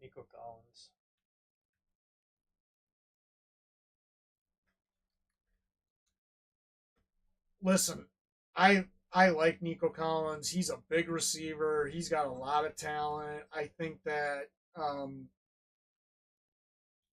Nico Collins. Listen, I like Nico Collins. He's a big receiver. He's got a lot of talent. I think that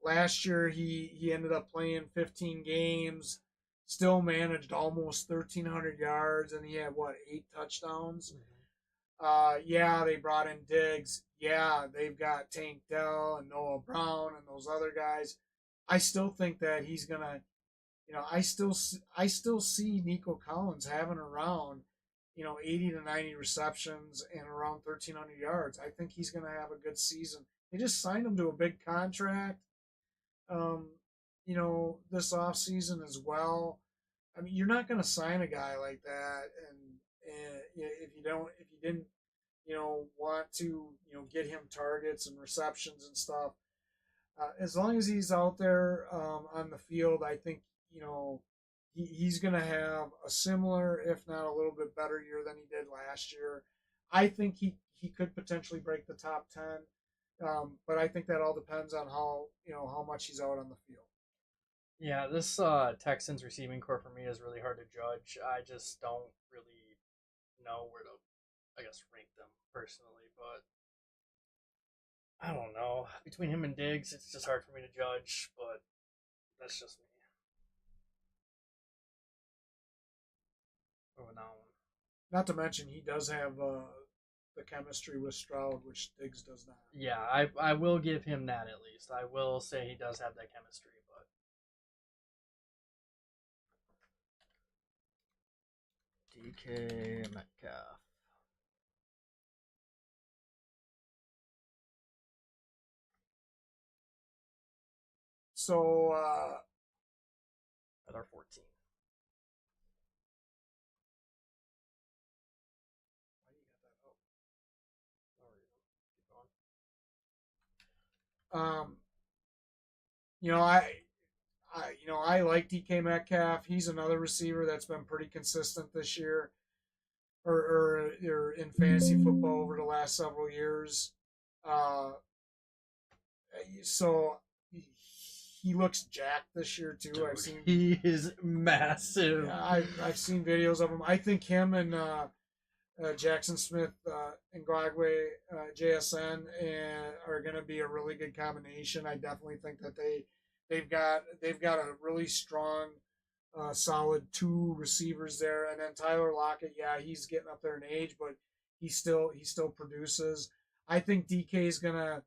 last year he ended up playing 15 games, still managed almost 1,300 yards, and he had what 8 touchdowns. Mm-hmm. Yeah, they brought in Diggs. Yeah, they've got Tank Dell and Noah Brown and those other guys. I still think that he's gonna, I still see Nico Collins having around, 80 to 90 receptions and around 1,300 yards. I think he's gonna have a good season. They just signed him to a big contract, um, this off season as well. I mean, you're not going to sign a guy like that, and if you didn't, want to, get him targets and receptions and stuff. As long as he's out there on the field, I think he's going to have a similar, if not a little bit better year than he did last year. I think he could potentially break the top 10, but I think that all depends on how much he's out on the field. Yeah, this Texans receiving core for me is really hard to judge. I just don't really know where to, I guess, rank them personally. But I don't know. Between him and Diggs, it's just hard for me to judge. But that's just me. Moving on. Not to mention he does have the chemistry with Stroud, which Diggs does not. Yeah, I will give him that at least. I will say he does have that chemistry. But DK Metcalf. So At our 14. why do you got that No reason. Keep going. up? You know, I like DK Metcalf. He's another receiver that's been pretty consistent this year, or in fantasy football over the last several years. Uh, so he looks jacked this year too. Dude, I've seen he is massive. yeah, I've seen videos of him. I think him and Jackson Smith and Ngwagwe, JSN, and are going to be a really good combination. I definitely think that they've got a really strong, solid two receivers there, and then Tyler Lockett. Yeah, he's getting up there in age, but he still produces. I think DK is gonna,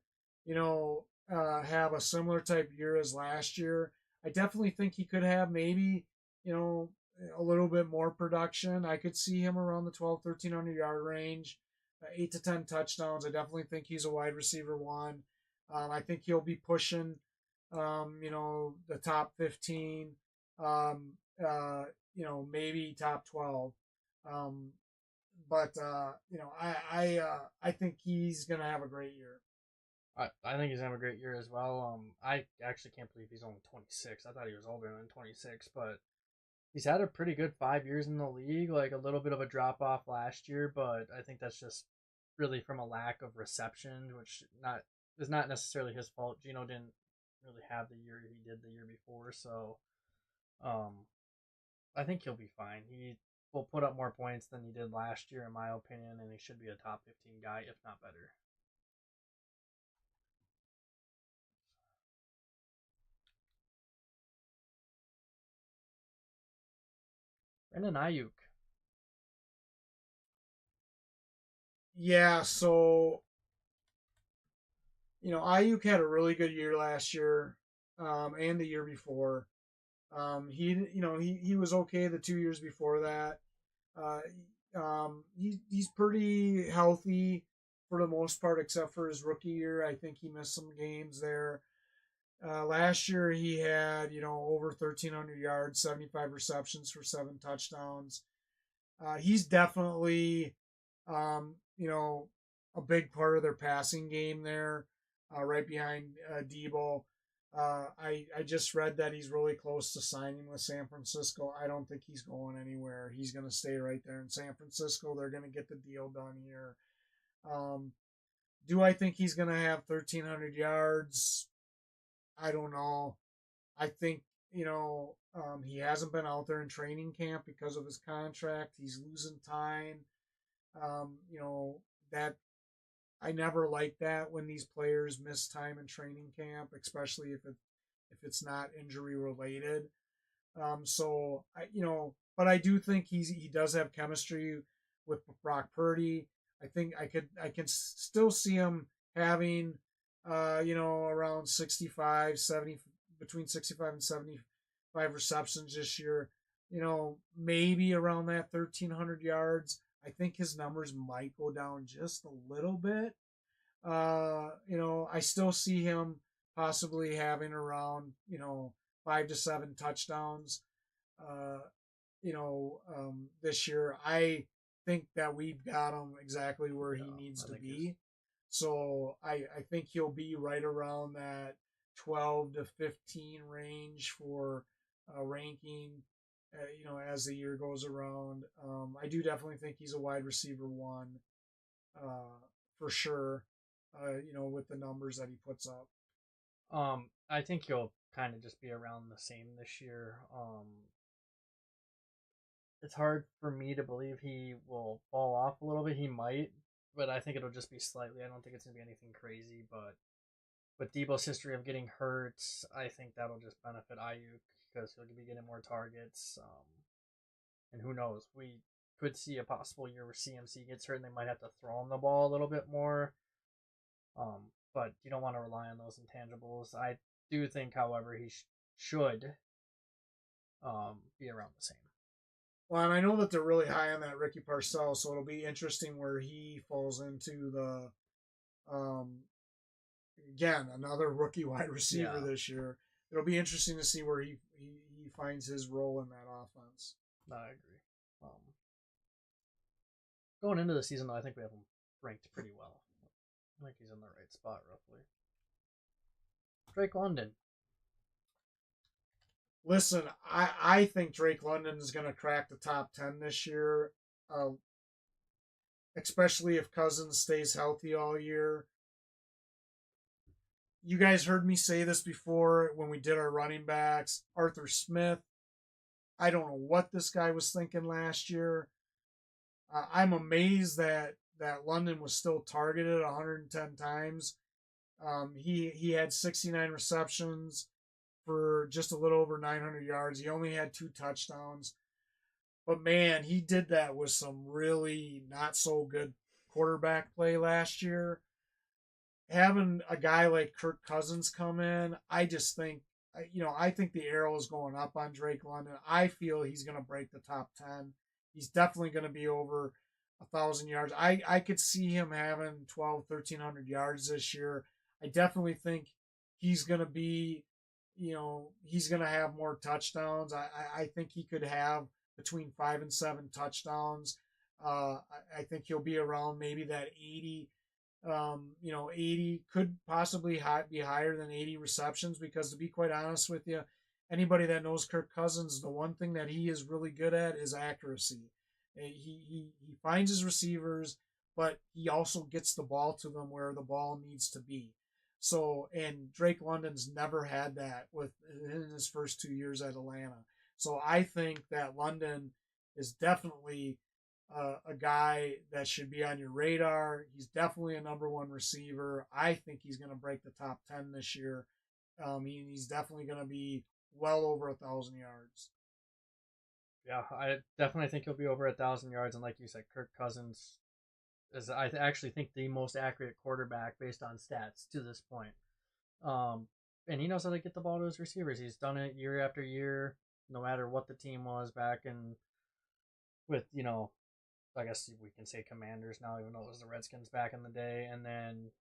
have a similar type year as last year. I definitely think he could have maybe, you know, a little bit more production. I could see him around the 12, 1,300 yard range, 8 to 10 touchdowns. I definitely think he's a wide receiver one. I think he'll be pushing, the top 15, um, maybe top 12. Um, but I think he's gonna have a great year. I think he's having a great year as well. I actually can't believe he's only 26. I thought he was older than 26, but he's had a pretty good 5 years in the league. Like a little bit of a drop off last year, but I think that's just really from a lack of reception, which not is not necessarily his fault. Gino didn't really have the year he did the year before, so um, I think he'll be fine. He will put up more points than he did last year, in my opinion, and he should be a top 15 guy, if not better. Brandon Aiyuk. Yeah, so Aiyuk had a really good year last year, and the year before. He was okay the 2 years before that. Uh, he's pretty healthy for the most part, except for his rookie year. I think he missed some games there. Last year he had over 1,300 yards, 75 receptions for 7 touchdowns. He's definitely um, you know a big part of their passing game there, right behind Debo. I just read that he's really close to signing with San Francisco. I don't think he's going anywhere. He's going to stay right there in San Francisco. They're going to get the deal done here. Um, Do I think he's going to have 1,300 yards? I don't know. I think, he hasn't been out there in training camp because of his contract. He's losing time. That I never like that when these players miss time in training camp, especially if it's not injury related. But I do think he does have chemistry with Brock Purdy. I think I can still see him having, around 65, 70, between 65 and 75 receptions this year. Maybe around that 1,300 yards. I think his numbers might go down just a little bit. I still see him possibly having around, 5 to 7 touchdowns, uh, this year. I think that we've got him exactly where he needs to be. So I think he'll be right around that 12 to 15 range for ranking, as the year goes around. I do definitely think he's a wide receiver one, uh, for sure, with the numbers that he puts up. I think he'll kind of just be around the same this year. It's hard for me to believe he will fall off a little bit. He might, but I think it'll just be slightly. I don't think it's gonna be anything crazy. But with Debo's history of getting hurt, I think that'll just benefit Aiyuk because he'll be getting more targets. And who knows? We could see a possible year where CMC gets hurt and they might have to throw him the ball a little bit more. But you don't want to rely on those intangibles. I do think, however, he should be around the same. Well, and I know that they're really high on that Ricky Parcells, so it'll be interesting where he falls into the, um, again, another rookie wide receiver this year. It'll be interesting to see where he finds his role in that offense. I agree. Going into the season, though, I think we have him ranked pretty well. I think he's in the right spot, roughly. Drake London. Listen, I think Drake London is going to crack the top 10 this year, especially if Cousins stays healthy all year. You guys heard me say this before when we did our running backs. Arthur Smith, I don't know what this guy was thinking last year. I'm amazed that London was still targeted 110 times. He had 69 receptions for just a little over 900 yards. He only had 2 touchdowns. But man, he did that with some really not so good quarterback play last year. Having a guy like Kirk Cousins come in, I just think, I think the arrow is going up on Drake London. I feel he's going to break the top 10. He's definitely going to be over 1,000 yards. I could see him having 1,300 yards this year. I definitely think he's going to be, he's going to have more touchdowns. I think he could have between 5 and 7 touchdowns. I think he'll be around maybe that 80. 80 could possibly be higher than 80 receptions because, to be quite honest with you, anybody that knows Kirk Cousins, the one thing that he is really good at is accuracy. He finds his receivers, but he also gets the ball to them where the ball needs to be. So, and Drake London's never had that in his first 2 years at Atlanta. So I think that London is definitely a guy that should be on your radar. He's definitely a number one receiver. I think he's going to break the top 10 this year. He's definitely going to be well over 1,000 yards. Yeah, I definitely think he'll be over 1,000 yards. And like you said, Kirk Cousins is, I actually think, the most accurate quarterback based on stats to this point. And he knows how to get the ball to his receivers. He's done it year after year, no matter what the team was back in with, I guess we can say Commanders now, even though it was the Redskins back in the day, and then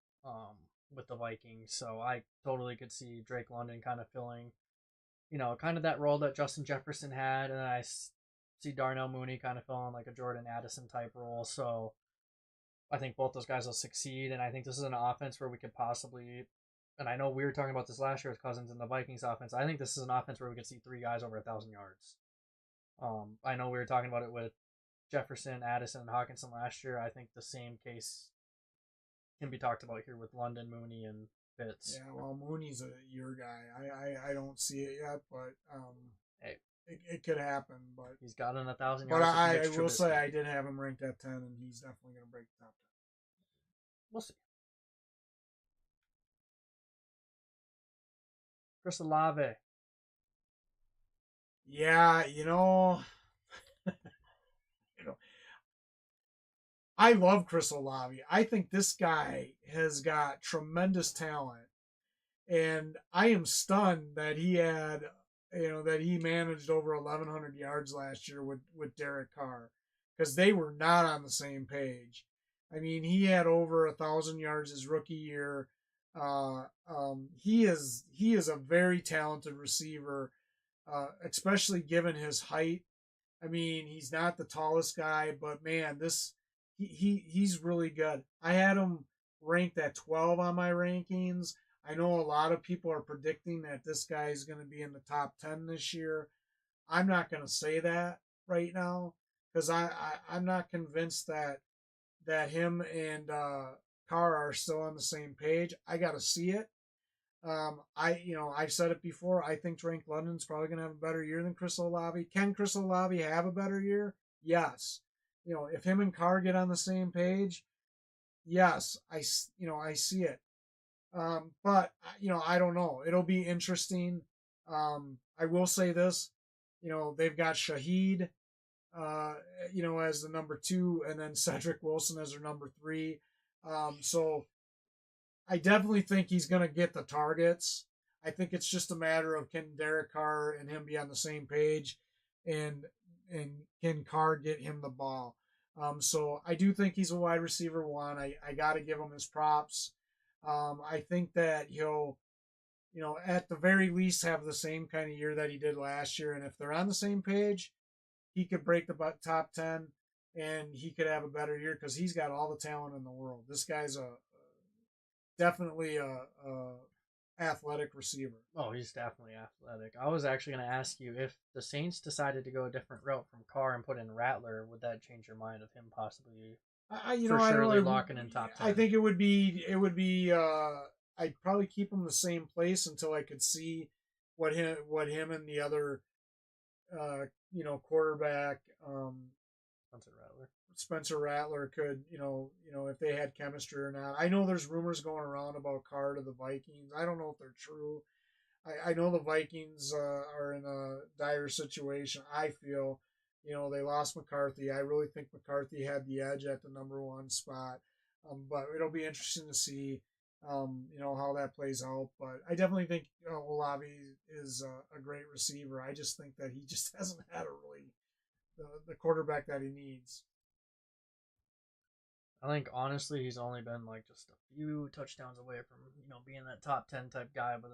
with the Vikings. So I totally could see Drake London kind of filling, kind of that role that Justin Jefferson had, and I see Darnell Mooney kind of filling like a Jordan Addison type role. So I think both those guys will succeed, and I think this is an offense where we could possibly, and I know we were talking about this last year with Cousins and the Vikings offense. I think this is an offense where we could see 3 guys over 1,000 yards. I know we were talking about it with Jefferson, Addison, and Hawkinson last year. I think the same case can be talked about here with London, Mooney, and Fitz. Yeah, well, Mooney's a year guy. I don't see it yet, but Hey, it could happen. But he's gotten 1,000 but yards with I Mitch will say Trubisky. I did have him ranked at 10, and he's definitely going to break the top 10. We'll see. Chris Olave. Yeah, I love Chris Olave. I think this guy has got tremendous talent, and I am stunned that he had, that he managed over 1,100 yards last year with Derek Carr, because they were not on the same page. I mean, he had over 1,000 yards his rookie year. He is a very talented receiver, especially given his height. I mean, he's not the tallest guy, but man, he's really good. I had him ranked at 12 on my rankings. I know a lot of people are predicting that this guy is going to be in the top 10 this year. I'm not going to say that right now because I'm not convinced that him and Carr are still on the same page. I got to see it. I've said it before. I think Drake London's probably going to have a better year than Chris Olave. Can Chris Olave have a better year? Yes. If him and Carr get on the same page, yes, I see it. But I don't know. It'll be interesting. I will say this. They've got Shaheed, as the number 2, and then Cedric Wilson as their number 3. So I definitely think he's going to get the targets. I think it's just a matter of can Derek Carr and him be on the same page, and can Carr get him the ball. So I do think he's a wide receiver 1. I got to give him his props. I think that he'll, at the very least have the same kind of year that he did last year. And if they're on the same page, he could break the top 10 and he could have a better year because he's got all the talent in the world. This guy's definitely a athletic receiver. Oh, he's definitely athletic. I was actually going to ask you if the Saints decided to go a different route from Carr and put in Rattler, would that change your mind of him possibly surely locking in top 10? I think it would be. I'd probably keep him the same place until I could see what him and the other, quarterback, Spencer Rattler could, if they had chemistry or not. I know there's rumors going around about Carr to the Vikings. I don't know if they're true. I know the Vikings are in a dire situation. I feel, they lost McCarthy. I really think McCarthy had the edge at the number 1 spot. But it'll be interesting to see, how that plays out. But I definitely think Olave is a great receiver. I just think that he just hasn't had the quarterback that he needs. I think honestly he's only been like just a few touchdowns away from being that top 10 type guy, but